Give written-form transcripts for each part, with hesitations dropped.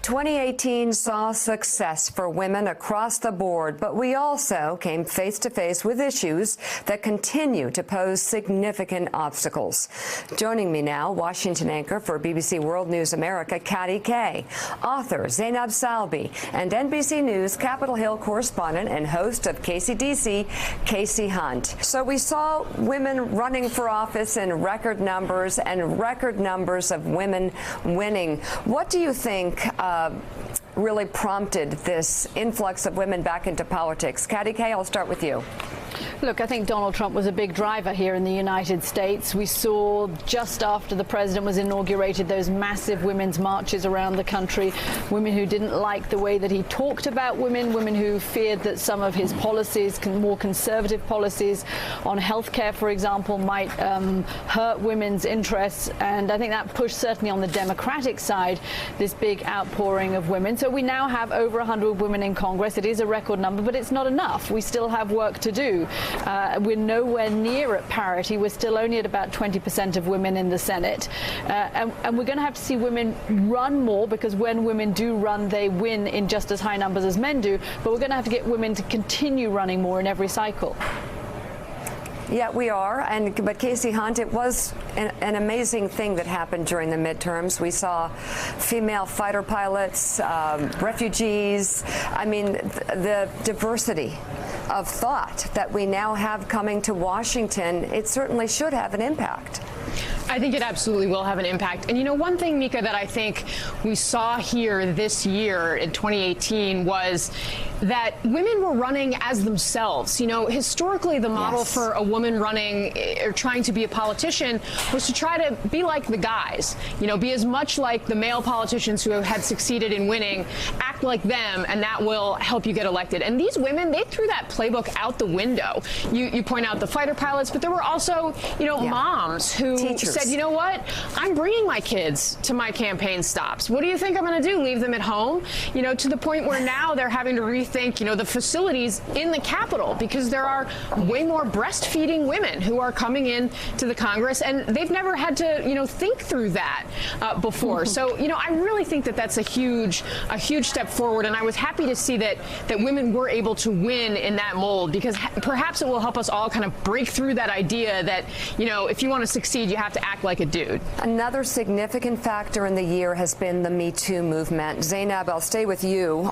2018 saw success for women across the board, but we also came face to face with issues that continue to pose significant obstacles. Joining me now, Washington anchor for BBC World News America, Katty Kay, author Zainab Salbi, and NBC News Capitol Hill correspondent and host of KCDC, Kasie Hunt. So we saw women running for office in record numbers and record numbers of women winning. What do you think really prompted this influx of women back into politics? Katty Kay, I'll start with you. Look, I think Donald Trump was a big driver here in the United States. We saw just after the president was inaugurated those massive women's marches around the country, women who didn't like the way that he talked about women, women who feared that some of his policies, more conservative policies on health care, for example, might hurt women's interests. And I think that pushed certainly on the Democratic side this big outpouring of women. So we now have over 100 women in Congress. It is a record number, but it's not enough. We still have work to do. We're nowhere near at parity. We're still only at about 20% of women in the Senate. And we're going to have to see women run more, because when women do run, they win in just as high numbers as men do. But we're going to have to get women to continue running more in every cycle. Yeah, we are. But Kasie Hunt, it was an amazing thing that happened during the midterms. We saw female fighter pilots, refugees. I mean, the diversity of thought that we now have coming to Washington, it certainly should have an impact. I think it absolutely will have an impact. And you know, one thing, Mika, that I think we saw here this year in 2018 was that women were running as themselves. You know, historically, the model for a woman running or trying to be a politician was to try to be like the guys, you know, be as much like the male politicians who had succeeded in winning, act like them, and that will help you get elected. And these women, they threw that playbook out the window. You point out the fighter pilots, but there were also, you know, moms who said, you know what, I'm bringing my kids to my campaign stops. What do you think I'm going to do? Leave them at home? You know, to the point where now they're having to rethink, you know, the facilities in the Capitol, because there are way more breastfeeding women who are coming in to the Congress, and they've never had to, you know, think through that before. So, you know, I really think that that's a huge step forward, and I was happy to see that women were able to win in that mold, because perhaps it will help us all kind of break through that idea that, you know, if you want to succeed, you have to act like a dude. Another significant factor in the year has been the Me Too movement. Zainab, I'll stay with you.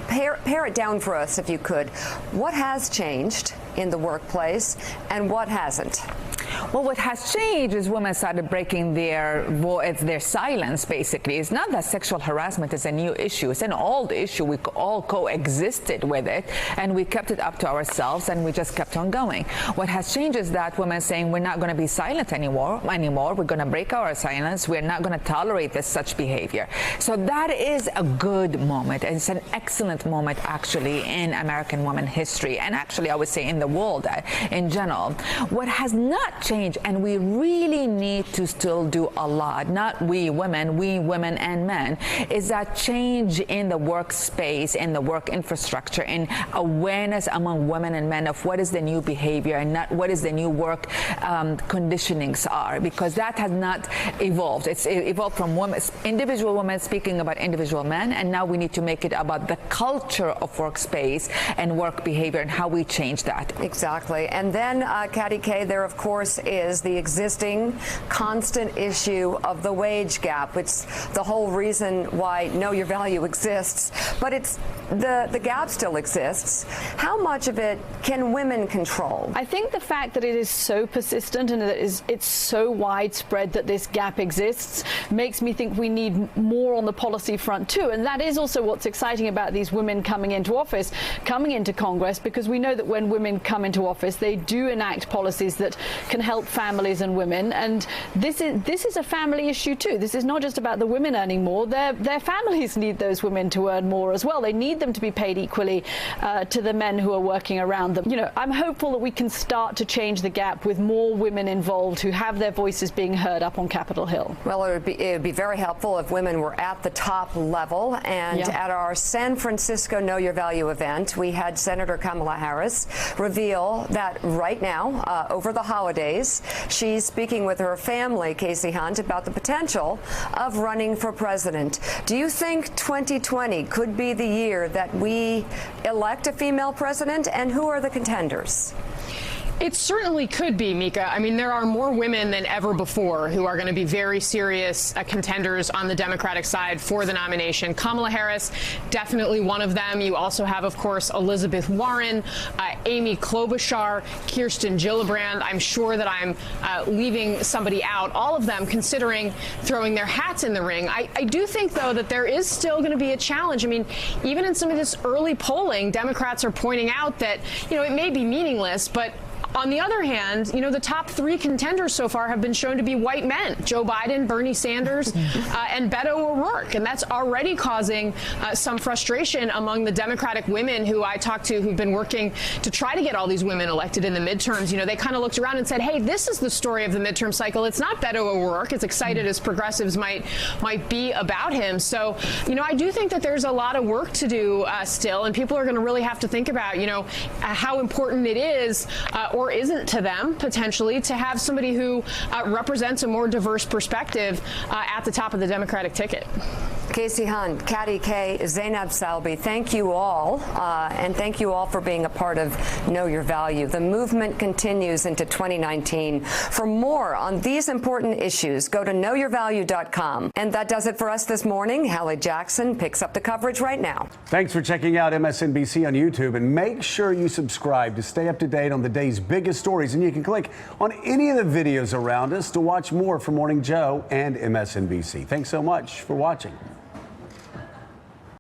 Pare it down for us, if you could. What has changed in the workplace and what hasn't? Well, what has changed is women started breaking their silence, basically. It's not that sexual harassment is a new issue. It's an old issue. We all coexisted with it, and we kept it up to ourselves, and we just kept on going. What has changed is that women saying we're not going to be silent anymore. We're going to break our silence. We're not going to tolerate such behavior. So that is a good moment. It's an excellent moment, actually, in American women history, and actually, I would say, in the world in general. What has not changed, and we really need to still do a lot, not we women and men, is that change in the workspace, in the work infrastructure, in awareness among women and men of what is the new behavior and not what is the new work conditionings are, because that has not evolved. It's evolved from individual women speaking about individual men, and now we need to make it about the culture of workspace and work behavior and how we change that. Exactly. And then, Katty Kay, there, of course, is the existing constant issue of the wage gap, which is the whole reason why Know Your Value exists. But it's the gap still exists. How much of it can women control? I think the fact that it is so persistent and that it's so widespread that this gap exists makes me think we need more on the policy front too. And that is also what's exciting about these women coming into office, coming into Congress, because we know that when women come into office, they do enact policies that can help families and women. And this is a family issue too. This is not just about the women earning more. Their families need those women to earn more as well. They need them to be paid equally to the men who are working around them. You know, I'm hopeful that we can start to change the gap with more women involved who have their voices being heard up on Capitol Hill. Well, it would be very helpful if women were at the top level. And at our San Francisco Know Your Value event, we had Senator Kamala Harris reveal that right now, over the holidays, she's speaking with her family, Casey Hunt, about the potential of running for president. Do you think 2020 could be the year that we elect a female president, and who are the contenders? It certainly could be, Mika. I mean, there are more women than ever before who are going to be very serious contenders on the Democratic side for the nomination. Kamala Harris, definitely one of them. You also have, of course, Elizabeth Warren, Amy Klobuchar, Kirsten Gillibrand. I'm sure that I'm leaving somebody out. All of them considering throwing their hats in the ring. I do think, though, that there is still going to be a challenge. I mean, even in some of this early polling, Democrats are pointing out that, you know, it may be meaningless, but on the other hand, you know, the top three contenders so far have been shown to be white men: Joe Biden, Bernie Sanders, and Beto O'Rourke. And that's already causing some frustration among the Democratic women who I talked to who've been working to try to get all these women elected in the midterms. You know, they kind of looked around and said, hey, this is the story of the midterm cycle. It's not Beto O'Rourke, as excited as progressives might be about him. So, you know, I do think that there's a lot of work to do still, and people are going to really have to think about, you know, how important it is or isn't to them, potentially, to have somebody who represents a more diverse perspective at the top of the Democratic ticket. Casey Hunt, Katty Kay, Zainab Salbi, thank you all, and thank you all for being a part of Know Your Value. The movement continues into 2019. For more on these important issues, go to knowyourvalue.com. And that does it for us this morning. Hallie Jackson picks up the coverage right now. Thanks for checking out MSNBC on YouTube, and make sure you subscribe to stay up to date on the day's biggest stories. And you can click on any of the videos around us to watch more from Morning Joe and MSNBC. Thanks so much for watching.